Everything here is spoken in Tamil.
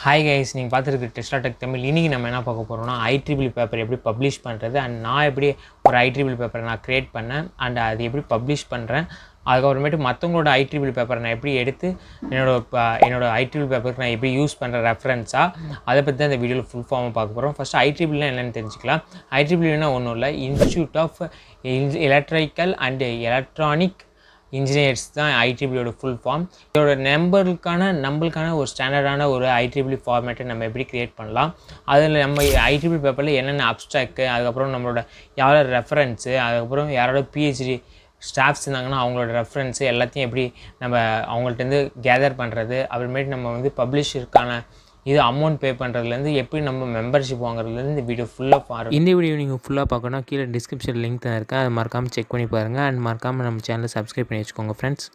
ஹாய் கைஸ், நீங்கள் பார்த்துருக்கு டெஸ்லா டெக் தமிழ். இன்றைக்கி நம்ம என்ன பார்க்க போகிறோம்னா ஐட்ரிபிள் பேப்பர் எப்படி பப்ளிஷ் பண்ணுறது அண்ட் நான் எப்படி ஒரு ஐட்ரிபிள் பேப்பரை நான் க்ரியேட் பண்ணேன் அண்ட் அது எப்படி பப்ளிஷ் பண்ணுறேன். அதுக்கப்புறமேட்டு மற்றவங்களோட ஐட்ரிபிள் பேப்பரை நான் எப்படி எடுத்து என்னோடய ஐட்ரிபிள் பேப்பருக்கு நான் எப்படி யூஸ் பண்ணுற ரெஃபரன்ஸாக அதை பற்றி தான் இந்த வீடியோவில் ஃபுல் ஃபார்மாக பார்க்க போகிறோம். ஃபஸ்ட்டு ஐட்ரிபிள்னா என்னென்னு தெரிஞ்சுக்கலாம். ஐட்ரிபிள்னா ஒன்றும் இல்லை, institute of electrical and electronic engineers தான் ஐட்ரிபிளோட ஃபுல் ஃபார்ம். இதோட நம்மளுக்கான ஒரு ஸ்டாண்டர்டான ஒரு ஐட்ரிபிள் ஃபார்மேட்டை நம்ம எப்படி க்ரியேட் பண்ணலாம், அதில் நம்ம ஐட்ரிபிள் பேப்பரில் என்னென்ன அப்ஸ்ட்ராக்ட், அதுக்கப்புறம் நம்மளோட யாரோட ரெஃபரன்ஸு, அதுக்கப்புறம் யாரோட பிஹெச்டி ஸ்டாஃப்ஸ் இருந்தாங்கன்னா அவங்களோட ரெஃபரன்ஸு எல்லாத்தையும் எப்படி நம்ம அவங்கள்ட்டேருந்து கேதர் பண்ணுறது, அப்புறமேட்டு நம்ம வந்து பப்ளிஷருக்கான இது அமௌண்ட் பே பண்ணுறதுலேருந்து எப்படி நம்ம மெம்பர்ஷிப் வாங்குறதுலேருந்து இந்த வீடியோ ஃபுல்லாக பாருங்கள். இந்த வீடியோ நீங்கள் ஃபுல்லாக பார்க்கணும், கீழே டிஸ்கிரிப்ஷன் லிங்க் தான் இருக்குது, அதை மறக்காமல் செக் பண்ணி பாருங்கள். அண்ட் மறக்காமல் நம்ம சேனலை சப்ஸ்கிரைப் பண்ணி வச்சுக்கோங்க ஃப்ரெண்ட்ஸ்.